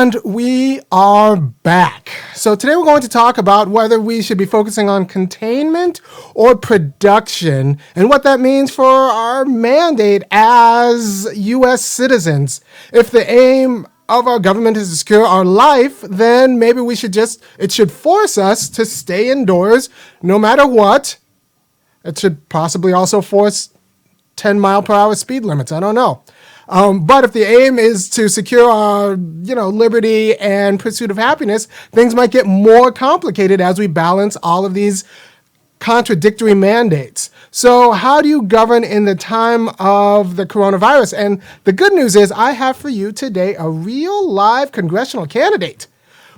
And we are back. So today we're going to talk about whether we should be focusing on containment or production and what that means for our mandate as U.S. citizens. If the aim of our government is to secure our life, then maybe it should force us to stay indoors no matter what. It should possibly also force 10-mile-per-hour speed limits. I don't know. But if the aim is to secure our, liberty and pursuit of happiness, things might get more complicated as we balance all of these contradictory mandates. So how do you govern in the time of the coronavirus? And the good news is I have for you today a real live congressional candidate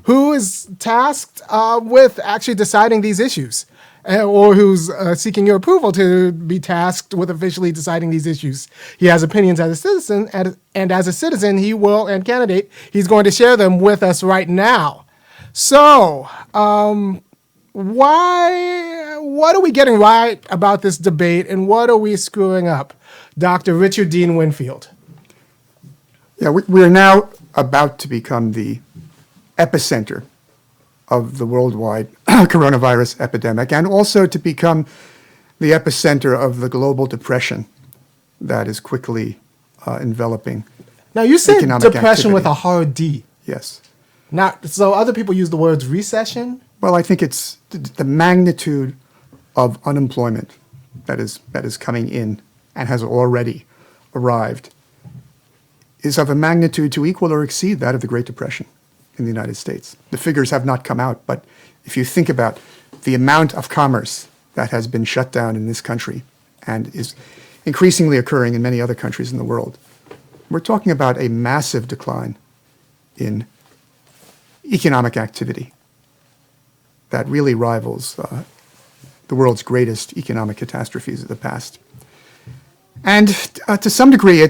who is tasked with actually deciding these issues. Or who's seeking your approval to be tasked with officially deciding these issues. He has opinions as a citizen, and as a citizen, and candidate, he's going to share them with us right now. So, what are we getting right about this debate, and what are we screwing up? Dr. Richard Dean Winfield. Yeah, we are now about to become the epicenter of the worldwide coronavirus epidemic, and also to become the epicenter of the global depression that is quickly enveloping. Now, you said depression activity. with a hard D. Yes. So other people use the words recession? Well, I think it's the magnitude of unemployment that is coming in and has already arrived is of a magnitude to equal or exceed that of the Great Depression in the United States. The figures have not come out, but if you think about the amount of commerce that has been shut down in this country and is increasingly occurring in many other countries in the world, we're talking about a massive decline in economic activity that really rivals the world's greatest economic catastrophes of the past. And to some degree,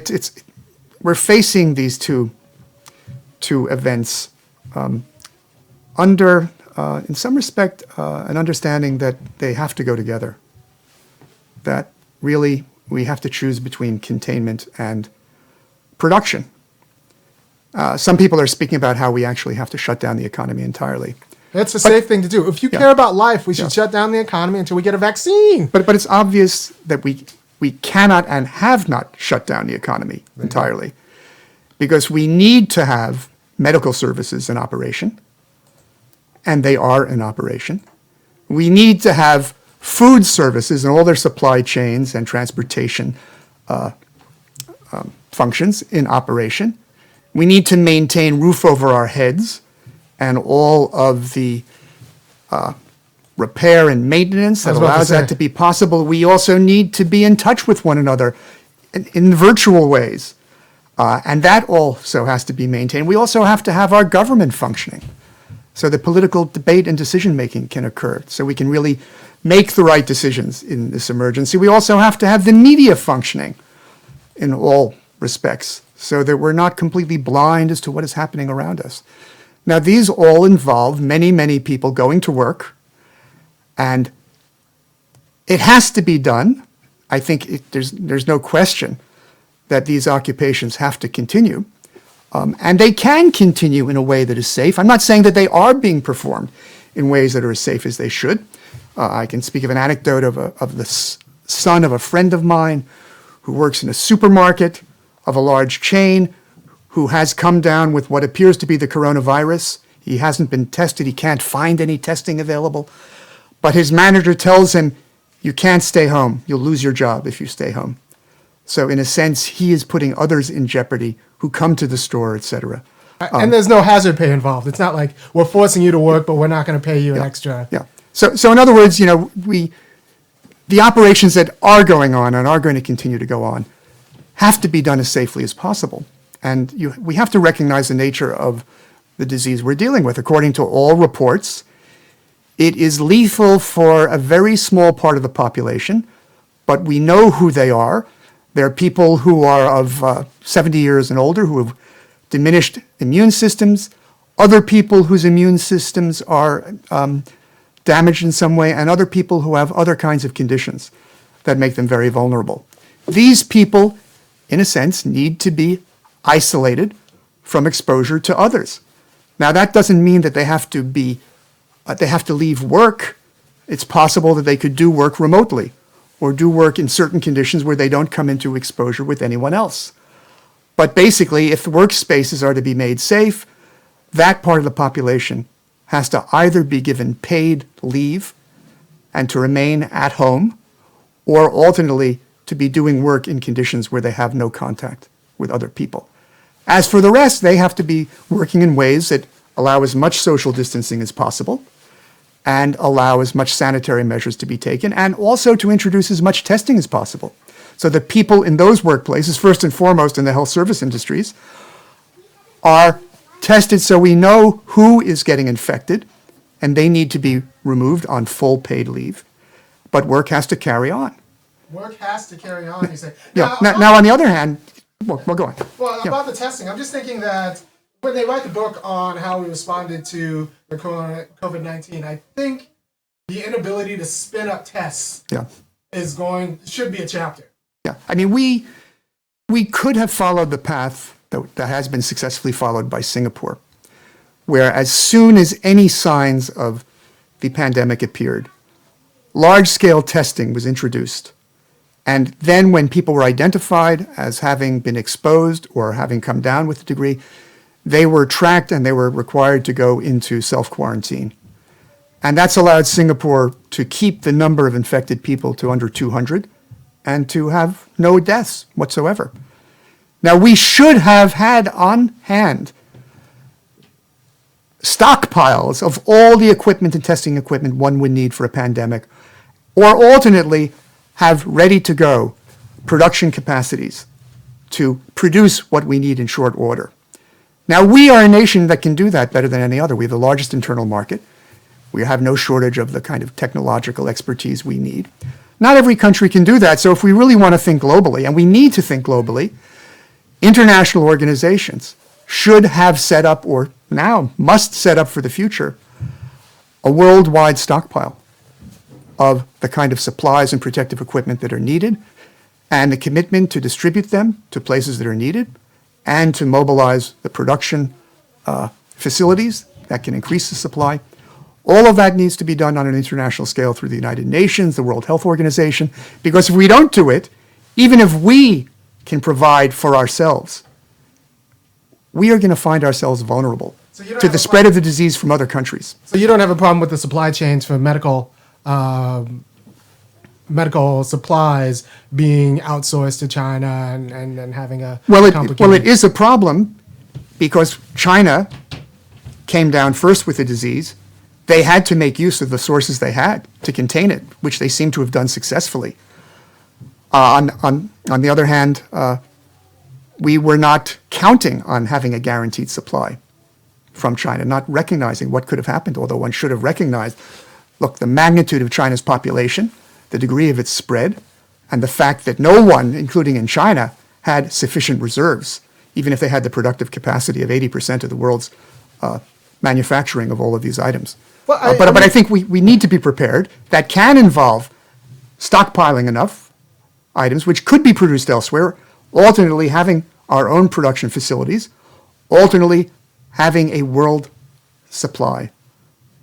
we're facing these two events under, in some respect, an understanding that they have to go together. That really we have to choose between containment and production. Some people are speaking about how we actually have to shut down the economy entirely. That's a safe thing to do. If you care about life, we should shut down the economy until we get a vaccine. But it's obvious that we cannot and have not shut down the economy entirely, because we need to have medical services in operation, and they are in operation. We need to have food services and all their supply chains and transportation functions in operation. We need to maintain roof over our heads and all of the repair and maintenance that allows that to be possible. We also need to be in touch with one another in virtual ways. And that also has to be maintained. We also have to have our government functioning so that political debate and decision-making can occur, so we can really make the right decisions in this emergency. We also have to have the media functioning in all respects so that we're not completely blind as to what is happening around us. Now, these all involve many, many people going to work, and it has to be done. I think there's no question that these occupations have to continue, and they can continue in a way that is safe. I'm not saying that they are being performed in ways that are as safe as they should. I can speak of an anecdote of the son of a friend of mine who works in a supermarket of a large chain who has come down with what appears to be the coronavirus. He hasn't been tested. He can't find any testing available. But his manager tells him, you can't stay home. You'll lose your job if you stay home. So in a sense, he is putting others in jeopardy who come to the store, et cetera. And there's no hazard pay involved. It's not like we're forcing you to work, but we're not going to pay you an extra. Yeah. So in other words, the operations that are going on and are going to continue to go on have to be done as safely as possible. And we have to recognize the nature of the disease we're dealing with. According to all reports, it is lethal for a very small part of the population, but we know who they are. There are people who are of 70 years and older who have diminished immune systems, other people whose immune systems are damaged in some way, and other people who have other kinds of conditions that make them very vulnerable. These people, in a sense, need to be isolated from exposure to others. Now, that doesn't mean that they have to leave work. It's possible that they could do work remotely or do work in certain conditions where they don't come into exposure with anyone else. But basically, if workspaces are to be made safe, that part of the population has to either be given paid leave and to remain at home, or alternately to be doing work in conditions where they have no contact with other people. As for the rest, they have to be working in ways that allow as much social distancing as possible and allow as much sanitary measures to be taken, and also to introduce as much testing as possible. So the people in those workplaces, first and foremost in the health service industries, are tested so we know who is getting infected, and they need to be removed on full paid leave. But work has to carry on. Work has to carry on, you say. Yeah. Now, on the other hand, well, go on. Well, about the testing, I'm just thinking that when they write the book on how we responded to the COVID-19, I think the inability to spin up tests should be a chapter. Yeah. I mean, we could have followed the path that has been successfully followed by Singapore, where as soon as any signs of the pandemic appeared, large-scale testing was introduced. And then when people were identified as having been exposed or having come down with a degree, they were tracked and they were required to go into self-quarantine. And that's allowed Singapore to keep the number of infected people to under 200 and to have no deaths whatsoever. Now, we should have had on hand stockpiles of all the equipment and testing equipment one would need for a pandemic, or alternately have ready to go production capacities to produce what we need in short order. Now, we are a nation that can do that better than any other. We have the largest internal market. We have no shortage of the kind of technological expertise we need. Not every country can do that. So if we really want to think globally, and we need to think globally, international organizations should have set up, or now must set up for the future, a worldwide stockpile of the kind of supplies and protective equipment that are needed, and the commitment to distribute them to places that are needed, and to mobilize the production facilities that can increase the supply. All of that needs to be done on an international scale through the United Nations, the World Health Organization, because if we don't do it, even if we can provide for ourselves, we are going to find ourselves vulnerable to the spread of the disease from other countries. So you don't have a problem with the supply chains for medical supplies being outsourced to China and having a complicated... Well, it is a problem because China came down first with the disease. They had to make use of the sources they had to contain it, which they seem to have done successfully. On the other hand, we were not counting on having a guaranteed supply from China, not recognizing what could have happened, although one should have recognized, look, the magnitude of China's population, the degree of its spread, and the fact that no one, including in China, had sufficient reserves, even if they had the productive capacity of 80% of the world's manufacturing of all of these items. Well, but I think we need to be prepared. That can involve stockpiling enough items which could be produced elsewhere, alternately having our own production facilities, alternately having a world supply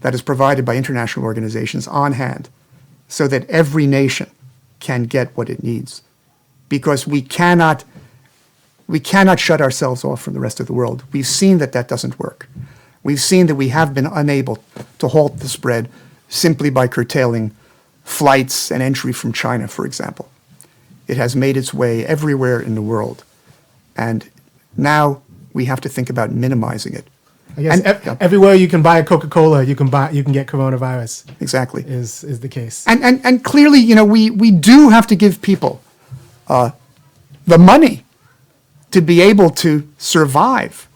that is provided by international organizations on hand so that every nation can get what it needs. Because we cannot shut ourselves off from the rest of the world. We've seen that doesn't work. We've seen that we have been unable to halt the spread simply by curtailing flights and entry from China, for example. It has made its way everywhere in the world. And now we have to think about minimizing it. I guess everywhere you can buy a Coca-Cola, you can get coronavirus. Exactly. Is the case. And clearly, we do have to give people the money to be able to survive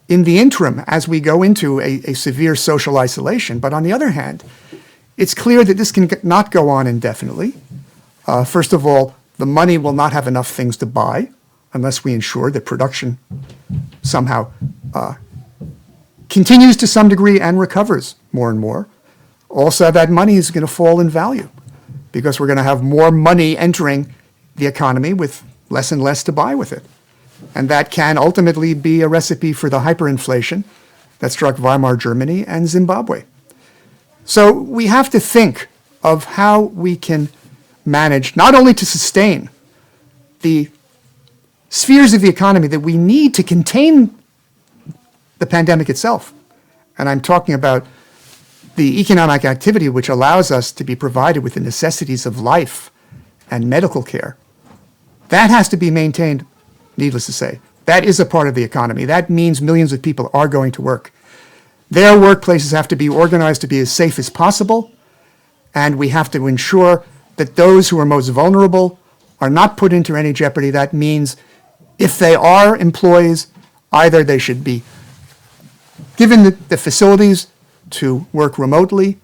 in the interim as we go into a severe social isolation. But on the other hand, it's clear that this can not go on indefinitely. First of all, the money will not have enough things to buy unless we ensure that production somehow continues to some degree and recovers more and more. Also, that money is going to fall in value because we're going to have more money entering the economy with less and less to buy with it. And that can ultimately be a recipe for the hyperinflation that struck Weimar Germany and Zimbabwe. So we have to think of how we can manage not only to sustain the spheres of the economy that we need to contain the pandemic itself. And I'm talking about the economic activity which allows us to be provided with the necessities of life and medical care. That has to be maintained, needless to say. That is a part of the economy. That means millions of people are going to work. Their workplaces have to be organized to be as safe as possible, and we have to ensure that those who are most vulnerable are not put into any jeopardy. That means if they are employees, either they should be given the facilities to work remotely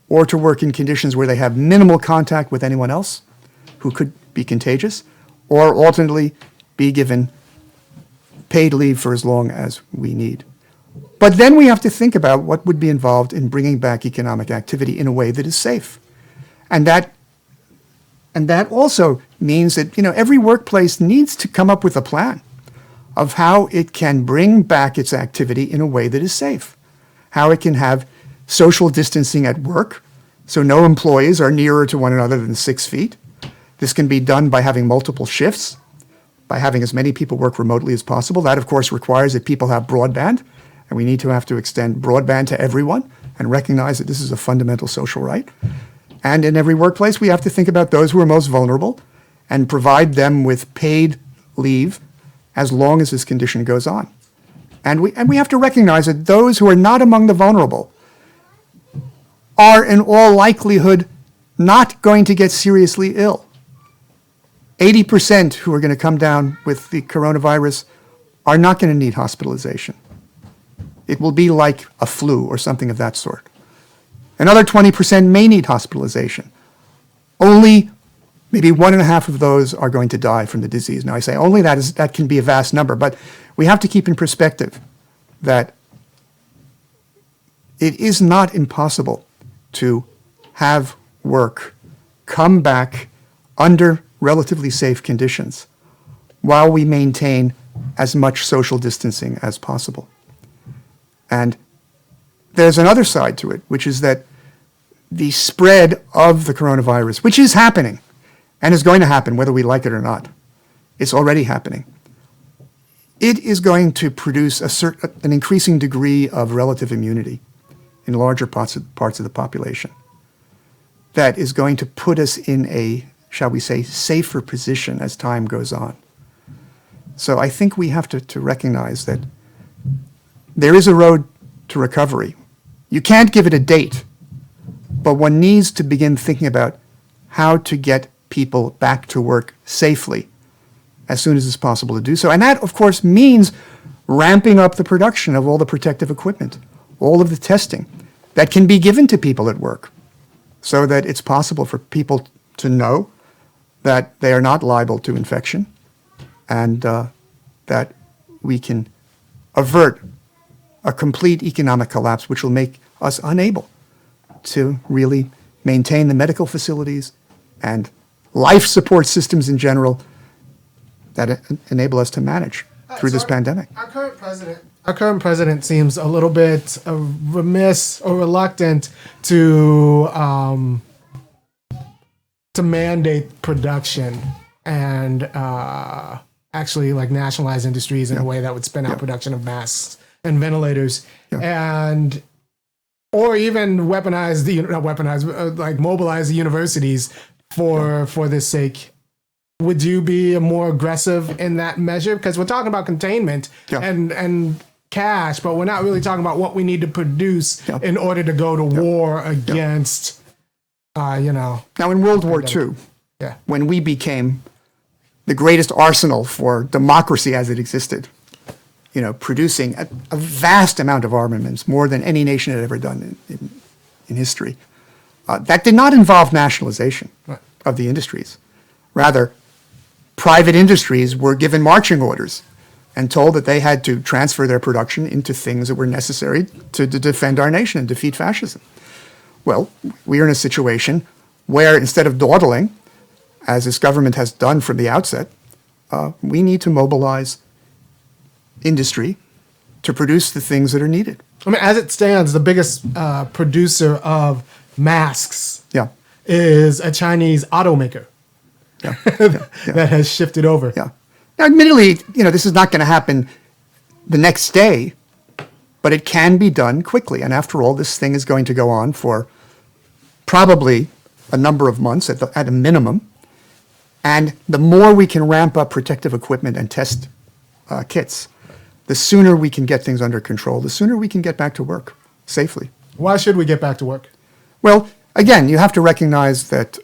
or to work in conditions where they have minimal contact with anyone else who could be contagious, or alternately be given paid leave for as long as we need. But then we have to think about what would be involved in bringing back economic activity in a way that is safe. And that also means that, every workplace needs to come up with a plan of how it can bring back its activity in a way that is safe, how it can have social distancing at work, so no employees are nearer to one another than 6 feet. This can be done by having multiple shifts, by having as many people work remotely as possible. That, of course, requires that people have broadband, and we need to have to extend broadband to everyone and recognize that this is a fundamental social right. And in every workplace, we have to think about those who are most vulnerable and provide them with paid leave as long as this condition goes on. And we have to recognize that those who are not among the vulnerable are in all likelihood not going to get seriously ill. 80% who are going to come down with the coronavirus are not going to need hospitalization. It will be like a flu or something of that sort. Another 20% may need hospitalization. Only maybe 1.5 of those are going to die from the disease. Now I say only that can be a vast number, but we have to keep in perspective that it is not impossible to have work come back under relatively safe conditions while we maintain as much social distancing as possible. And there's another side to it, which is that the spread of the coronavirus, which is happening and is going to happen whether we like it or not, it's already happening. It is going to produce an increasing degree of relative immunity in larger parts of the population that is going to put us in a, shall we say, safer position as time goes on. So I think we have to recognize that there is a road to recovery. You can't give it a date, but one needs to begin thinking about how to get people back to work safely as soon as it's possible to do so. And that, of course, means ramping up the production of all the protective equipment, all of the testing that can be given to people at work so that it's possible for people to know that they are not liable to infection and that we can avert a complete economic collapse, which will make us unable to really maintain the medical facilities and life support systems in general that enable us to manage through this pandemic. Our current president seems a little bit remiss or reluctant to mandate production and actually like nationalize industries in a way that would spin out production of masks and ventilators and or even mobilize the universities for this sake. Would you be more aggressive in that measure? Because we're talking about containment and cash, but we're not really talking about what we need to produce in order to go to war against, Now, in World War II, when we became the greatest arsenal for democracy as it existed, producing a vast amount of armaments, more than any nation had ever done in history, that did not involve nationalization of the industries. Rather, private industries were given marching orders and told that they had to transfer their production into things that were necessary to defend our nation and defeat fascism. Well, we are in a situation where instead of dawdling, as this government has done from the outset, we need to mobilize industry to produce the things that are needed. I mean, as it stands, the biggest producer of masks Yeah. is a Chinese automaker Yeah. that has shifted over. Yeah. Now, admittedly, this is not going to happen the next day, but it can be done quickly. And after all, this thing is going to go on for probably a number of months at a minimum. And the more we can ramp up protective equipment and test kits, the sooner we can get things under control, the sooner we can get back to work safely. Why should we get back to work? Well, again, you have to recognize that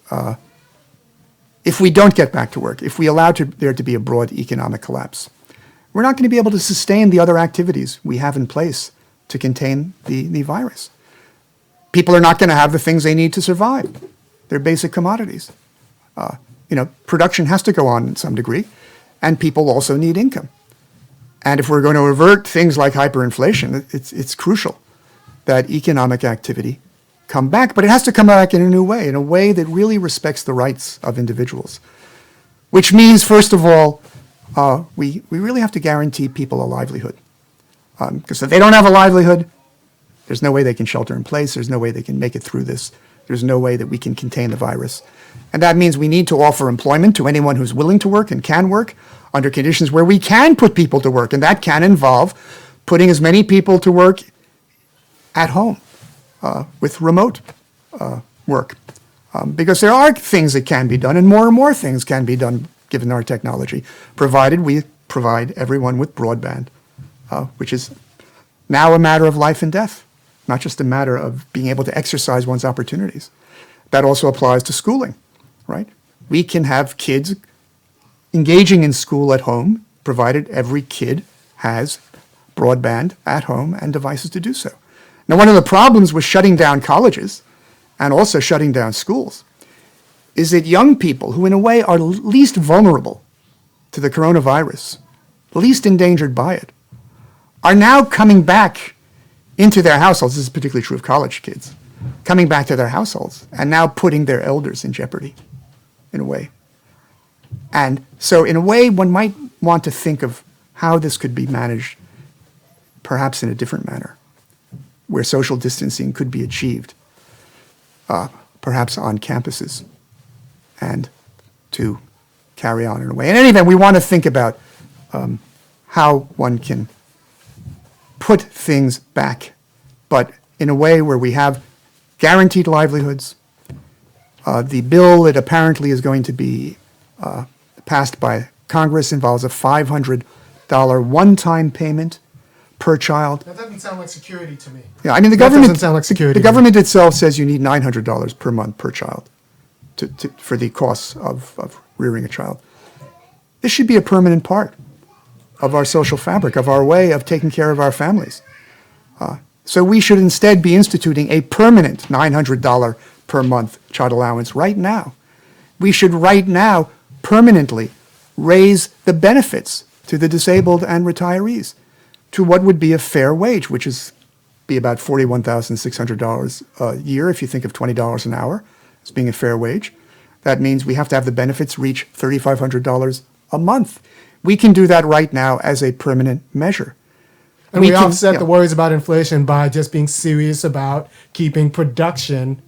if we don't get back to work, if we allow there to be a broad economic collapse, we're not going to be able to sustain the other activities we have in place to contain the virus. People are not going to have the things they need to survive. They're basic commodities. Production has to go on in some degree, and people also need income. And if we're going to avert things like hyperinflation, it's crucial that economic activity come back, but it has to come back in a way that really respects the rights of individuals. Which means, first of all, we really have to guarantee people a livelihood. Because if they don't have a livelihood, there's no way they can shelter in place, there's no way they can make it through this, there's no way that we can contain the virus. And that means we need to offer employment to anyone who's willing to work and can work under conditions where we can put people to work. And that can involve putting as many people to work at home with remote work. Because there are things that can be done, and more things can be done given our technology, provided we provide everyone with broadband, which is now a matter of life and death, not just a matter of being able to exercise one's opportunities. That also applies to schooling, right? We can have kids engaging in school at home, provided every kid has broadband at home and devices to do so. Now, one of the problems with shutting down colleges and also shutting down schools is that young people, who in a way are least vulnerable to the coronavirus, least endangered by it, are now coming back into their households. This is particularly true of college kids, coming back to their households and now putting their elders in jeopardy, in a way. And so in a way, one might want to think of how this could be managed, perhaps in a different manner, where social distancing could be achieved, perhaps on campuses, and to carry on in a way. In any event, we want to think about how one can put things back, but in a way where we have guaranteed livelihoods. The bill that apparently is going to be passed by Congress involves a $500 one-time payment per child. That doesn't sound like security to me. Yeah, I mean, That doesn't sound like security. The government itself says you need $900 per month per child for the costs of rearing a child. This should be a permanent part of our social fabric, of our way of taking care of our families. So we should instead be instituting a permanent $900 per month child allowance right now. We should right now permanently raise the benefits to the disabled and retirees to what would be a fair wage, which is be about $41,600 a year if you think of $20 an hour as being a fair wage. That means we have to have the benefits reach $3,500 a month. We can do that right now as a permanent measure. And we offset the worries about inflation by just being serious about keeping production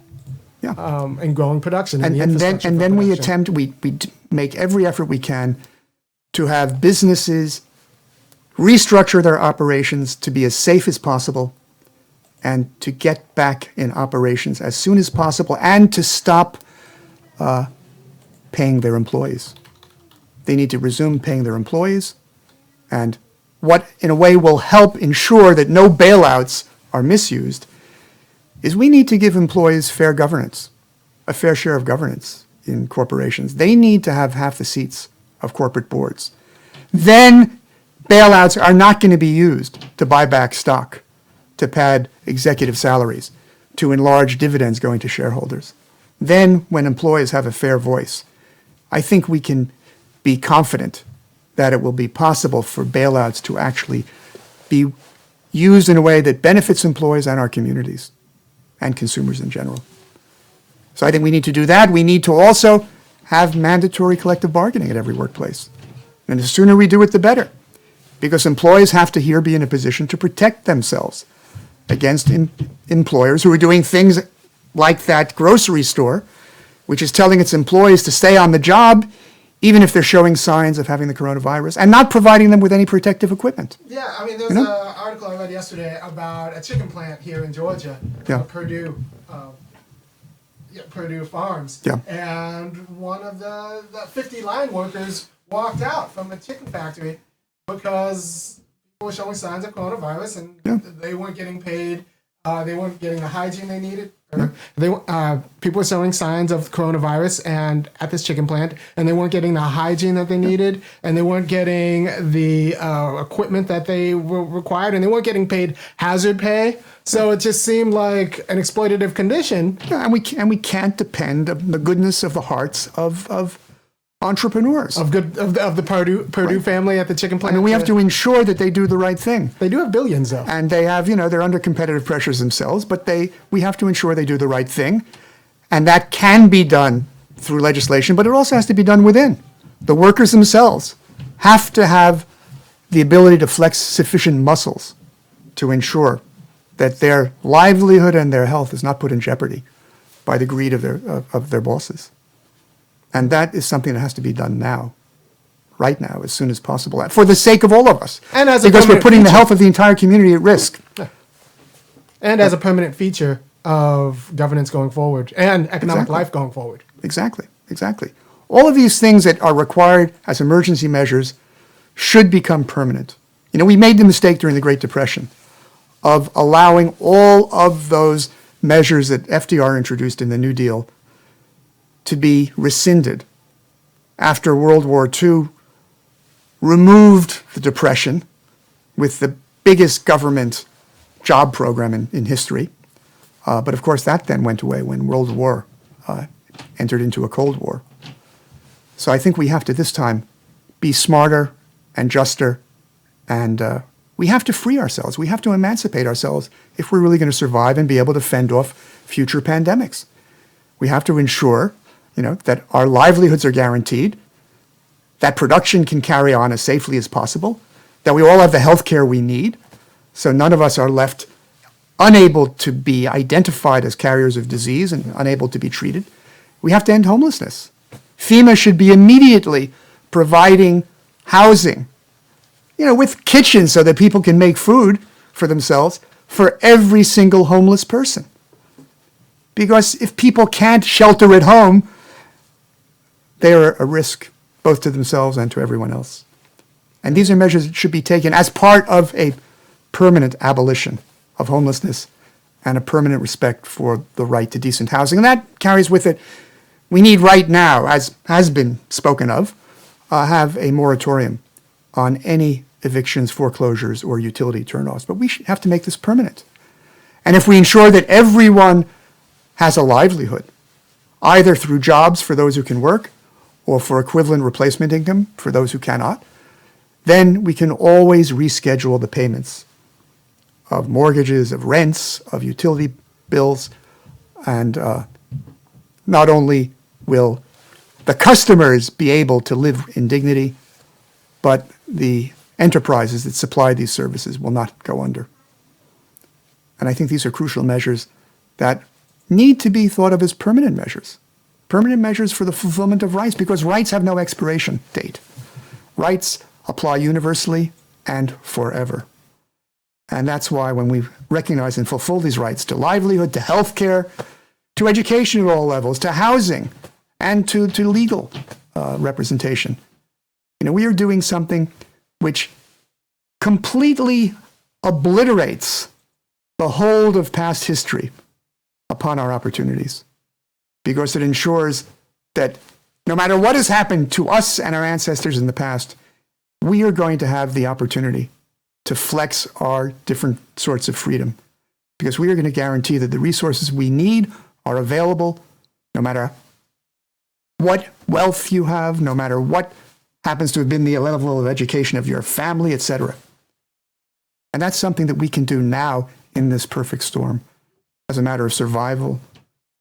and growing production. And then we attempt, we make every effort we can to have businesses restructure their operations to be as safe as possible and to get back in operations as soon as possible and to stop paying their employees. They need to resume paying their employees, and what in a way will help ensure that no bailouts are misused is we need to give employees fair governance, a fair share of governance in corporations. They need to have half the seats of corporate boards. Then bailouts are not going to be used to buy back stock, to pad executive salaries, to enlarge dividends going to shareholders. Then, when employees have a fair voice, I think we can be confident that it will be possible for bailouts to actually be used in a way that benefits employees and our communities and consumers in general. So I think we need to do that. We need to also have mandatory collective bargaining at every workplace. And the sooner we do it, the better. because employees have to here be in a position to protect themselves against employers who are doing things like that grocery store, which is telling its employees to stay on the job even if they're showing signs of having the coronavirus, and not providing them with any protective equipment. Yeah, I mean, there's an article I read yesterday about a chicken plant here in Georgia, Purdue Farms. Yeah. And one of the 50 line workers walked out from the chicken factory because people were showing signs of coronavirus and they weren't getting paid. They weren't getting the hygiene they needed. People were showing signs of coronavirus and at this chicken plant, and they weren't getting the hygiene that they needed, and they weren't getting the equipment that they were required, and they weren't getting paid hazard pay. So it just seemed like an exploitative condition. Yeah, and we can't depend on the goodness of the hearts of entrepreneurs. Of the Purdue family at the chicken plant. I mean, we have to ensure that they do the right thing. They do have billions, though. And they have, they're under competitive pressures themselves, but we have to ensure they do the right thing. And that can be done through legislation, but it also has to be done within. The workers themselves have to have the ability to flex sufficient muscles to ensure that their livelihood and their health is not put in jeopardy by the greed of their bosses. And that is something that has to be done now, right now, as soon as possible, for the sake of all of us. And because we're putting the health of the entire community at risk. And as a permanent feature of governance going forward and economic life going forward. Exactly. All of these things that are required as emergency measures should become permanent. We made the mistake during the Great Depression of allowing all of those measures that FDR introduced in the New Deal to be rescinded after World War II removed the Depression with the biggest government job program in history. But of course, that then went away when World War entered into a Cold War. So I think we have to this time be smarter and juster, and we have to free ourselves. We have to emancipate ourselves if we're really going to survive and be able to fend off future pandemics. We have to ensure that our livelihoods are guaranteed, that production can carry on as safely as possible, that we all have the health care we need, so none of us are left unable to be identified as carriers of disease and unable to be treated. We have to end homelessness. FEMA should be immediately providing housing, with kitchens so that people can make food for themselves for every single homeless person. Because if people can't shelter at home, they are a risk both to themselves and to everyone else. And these are measures that should be taken as part of a permanent abolition of homelessness and a permanent respect for the right to decent housing. And that carries with it, we need right now, as has been spoken of, have a moratorium on any evictions, foreclosures, or utility turnoffs. But we should have to make this permanent. And if we ensure that everyone has a livelihood, either through jobs for those who can work or for equivalent replacement income for those who cannot, then we can always reschedule the payments of mortgages, of rents, of utility bills, and not only will the customers be able to live in dignity, but the enterprises that supply these services will not go under. And I think these are crucial measures that need to be thought of as permanent measures for the fulfillment of rights, because rights have no expiration date. Rights apply universally and forever. And that's why when we recognize and fulfill these rights to livelihood, to health care, to education at all levels, to housing, and to legal representation, we are doing something which completely obliterates the hold of past history upon our opportunities, because it ensures that no matter what has happened to us and our ancestors in the past, we are going to have the opportunity to flex our different sorts of freedom, because we are going to guarantee that the resources we need are available no matter what wealth you have, no matter what happens to have been the level of education of your family, etc. And that's something that we can do now in this perfect storm as a matter of survival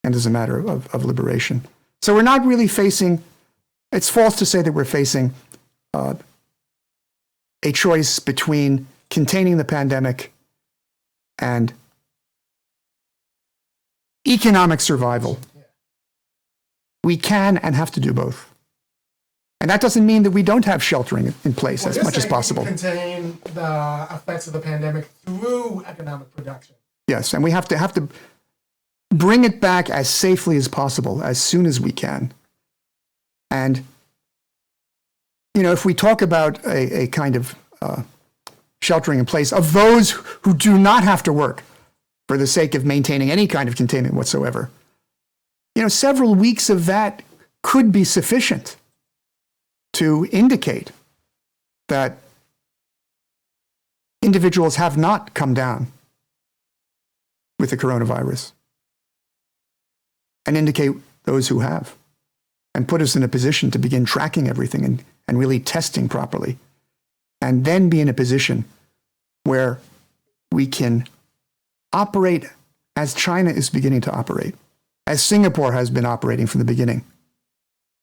and as a matter of liberation. So we're not really facing, it's false to say that we're facing a choice between containing the pandemic and economic survival. We can and have to do both. And that doesn't mean that we don't have sheltering in place as much as possible. Contain the effects of the pandemic through economic production. Yes, and we have to bring it back as safely as possible, as soon as we can. And, you know, if we talk about a kind of sheltering in place of those who do not have to work for the sake of maintaining any kind of containment whatsoever, you know, several weeks of that could be sufficient to indicate that individuals have not come down with the coronavirus, and indicate those who have, and put us in a position to begin tracking everything and really testing properly, and then be in a position where we can operate as China is beginning to operate, as Singapore has been operating from the beginning,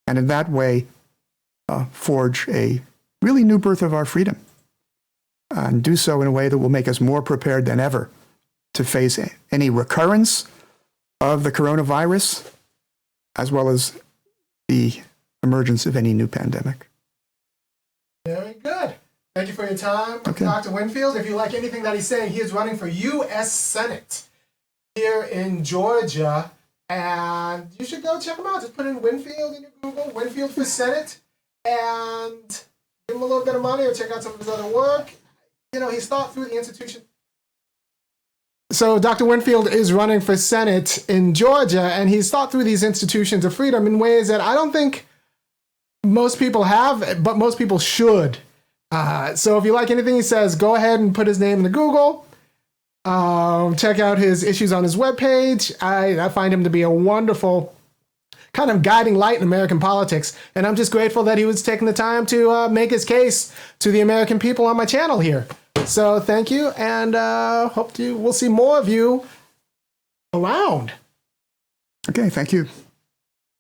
and in that way forge a really new birth of our freedom, and do so in a way that will make us more prepared than ever to face any recurrence of the coronavirus, as well as the emergence of any new pandemic. Very good. Thank you for your time, Dr. Winfield. If you like anything that he's saying, he is running for U.S. Senate here in Georgia, and you should go check him out. Just put in Winfield in your Google, Winfield for Senate, and give him a little bit of money or check out some of his other work. You know, he's thought through the institution. So Dr. Winfield is running for Senate in Georgia, and he's thought through these institutions of freedom in ways that I don't think most people have, but most people should. So if you like anything he says, go ahead and put his name into Google. Check out his issues on his webpage. I find him to be a wonderful kind of guiding light in American politics, and I'm just grateful that he was taking the time to make his case to the American people on my channel here. So thank you, and we'll see more of you around. Okay, thank you.